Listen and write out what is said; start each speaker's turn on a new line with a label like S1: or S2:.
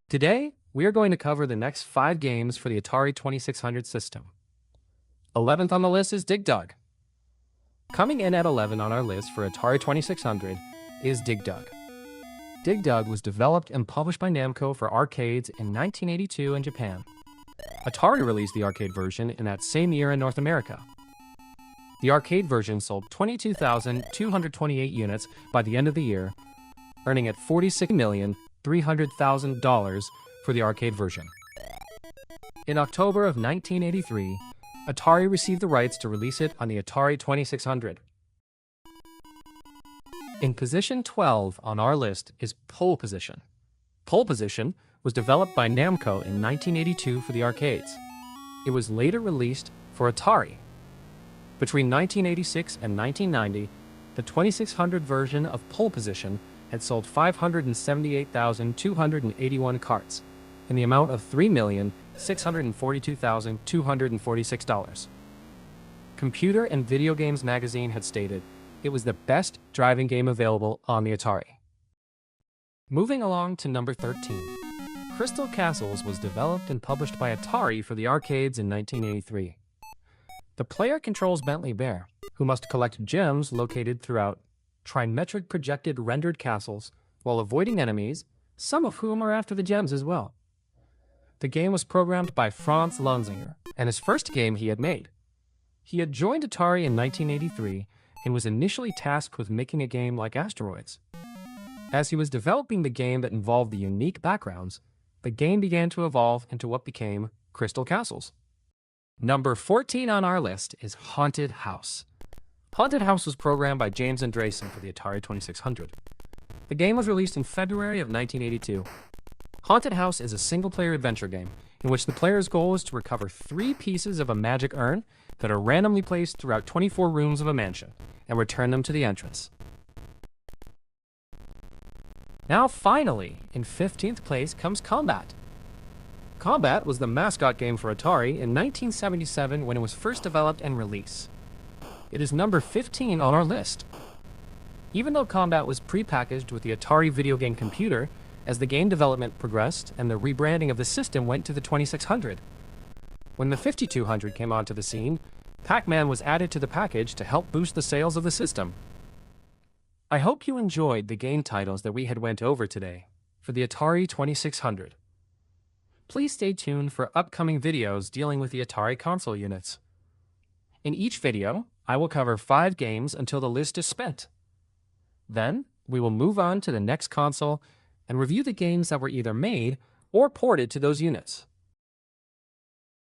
S1: Today, we are going to cover the next 5 games for the Atari 2600 system. 11th on the list is Dig Dug. Coming in at 11 on our list for Atari 2600 is Dig Dug. Dig Dug was developed and published by Namco for arcades in 1982 in Japan. Atari released the arcade version in that same year in North America. The arcade version sold 22,228 units by the end of the year, earning at $46,300,000 for the arcade version. In October of 1983, Atari received the rights to release it on the Atari 2600. In position 12 on our list is Pole Position. Pole Position was developed by Namco in 1982 for the arcades. It was later released for Atari. Between 1986 and 1990, the 2600 version of Pole Position had sold 578,281 carts in the amount of $3,642,246. Computer and Video Games magazine had stated it was the best driving game available on the Atari. Moving along to number 13. Crystal Castles was developed and published by Atari for the arcades in 1983. The player controls Bentley Bear, who must collect gems located throughout trimetric projected rendered castles while avoiding enemies, some of whom are after the gems as well. The game was programmed by Franz Lanzinger, and his first game he had made. He had joined Atari in 1983 and was initially tasked with making a game like Asteroids. As he was developing the game that involved the unique backgrounds, the game began to evolve into what became Crystal Castles. Number 14 on our list is Haunted House. Haunted House was programmed by James Andresen for the Atari 2600. The game was released in February of 1982. Haunted House is a single-player adventure game in which the player's goal is to recover 3 pieces of a magic urn that are randomly placed throughout 24 rooms of a mansion and return them to the entrance. Now finally, in 15th place comes Combat. Combat was the mascot game for Atari in 1977 when it was first developed and released. It is number 15 on our list. Even though Combat was pre-packaged with the Atari video game computer, as the game development progressed and the rebranding of the system went to the 2600. When the 5200 came onto the scene, Pac-Man was added to the package to help boost the sales of the system. I hope you enjoyed the game titles that we had went over today for the Atari 2600. Please stay tuned for upcoming videos dealing with the Atari console units. In each video, I will cover 5 games until the list is spent. Then, we will move on to the next console and review the games that were either made or ported to those units.